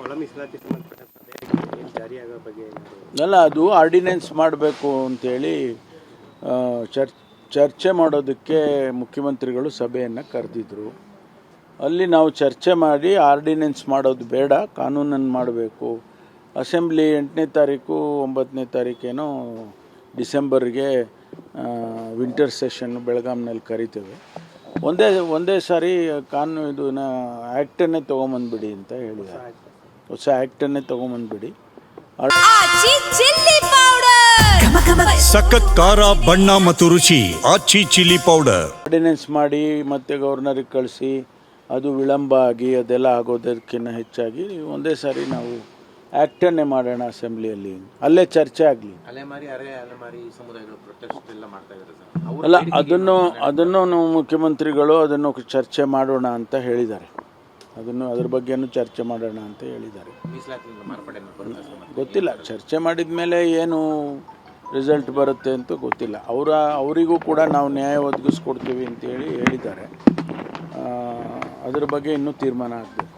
ಒಳ ಮೀಸಲಾತಿ ಸಂಬಂಧಪಟ್ಟ ಜಾರಿಯಾಗೋ ಬಗ್ಗೆ ಅಲ್ಲ, ಅದು ಆರ್ಡಿನೆನ್ಸ್ ಮಾಡಬೇಕು ಅಂತೇಳಿ ಚರ್ಚೆ ಮಾಡೋದಕ್ಕೆ ಮುಖ್ಯಮಂತ್ರಿಗಳು ಸಭೆಯನ್ನು ಕರೆದಿದ್ರು. ಅಲ್ಲಿ ನಾವು ಚರ್ಚೆ ಮಾಡಿ ಆರ್ಡಿನೆನ್ಸ್ ಮಾಡೋದು ಬೇಡ, ಕಾನೂನನ್ನು ಮಾಡಬೇಕು. ಅಸೆಂಬ್ಲಿ 8ನೇ ತಾರೀಕು 9ನೇ ತಾರೀಕೇನೋ ಡಿಸೆಂಬರ್ಗೆ ವಿಂಟರ್ ಸೆಷನ್ ಬೆಳಗಾಂನಲ್ಲಿ ಕರಿತೇವೆ. ಒಂದೇ ಸಾರಿ ಇದನ್ನ ಆ್ಯಕ್ಟನ್ನೇ ತೊಗೊಂಬಂದ್ಬಿಡಿ ಅಂತ ಹೇಳಿದ್ದಾರೆ. ಹೊಸ ಆ್ಯಕ್ಟನ್ನೇ ತೊಗೊಂಬಂದ್ಬಿಡಿ. ಸಖತ್ ಖಾರ, ಬಣ್ಣ ಮತ್ತು ರುಚಿ ಆಚಿ ಚಿಲ್ಲಿ ಪೌಡರ್ ಆರ್ಡಿನೆನ್ಸ್ ಮಾಡಿ ಮತ್ತೆ ಗವರ್ನರಿಗೆ ಕಳಿಸಿ ಅದು ವಿಳಂಬ ಆಗಿ ಅದೆಲ್ಲ ಆಗೋದಕ್ಕಿಂತ ಹೆಚ್ಚಾಗಿ ಒಂದೇ ಸಾರಿ ನಾವು ಆ್ಯಕ್ಟನ್ನೇ ಮಾಡೋಣ ಅಸೆಂಬ್ಲಿಯಲ್ಲಿ, ಅಲ್ಲೇ ಚರ್ಚೆ ಆಗಲಿ. ಅಲ್ಲ, ಅದನ್ನು ಮುಖ್ಯಮಂತ್ರಿಗಳು ಅದನ್ನು ಚರ್ಚೆ ಮಾಡೋಣ ಅಂತ ಹೇಳಿದ್ದಾರೆ. ಅದ್ರ ಬಗ್ಗೆನೂ ಚರ್ಚೆ ಮಾಡೋಣ ಅಂತ ಹೇಳಿದ್ದಾರೆ. ಗೊತ್ತಿಲ್ಲ, ಚರ್ಚೆ ಮಾಡಿದ ಮೇಲೆ ಏನು ರಿಸಲ್ಟ್ ಬರುತ್ತೆ ಅಂತ ಗೊತ್ತಿಲ್ಲ. ಅವರಿಗೂ ಕೂಡ ನಾವು ನ್ಯಾಯ ಒದಗಿಸ್ಕೊಡ್ತೀವಿ ಅಂತೇಳಿ ಹೇಳಿದ್ದಾರೆ. ಅದ್ರ ಬಗ್ಗೆ ಇನ್ನೂ ತೀರ್ಮಾನ ಆಗಬೇಕು.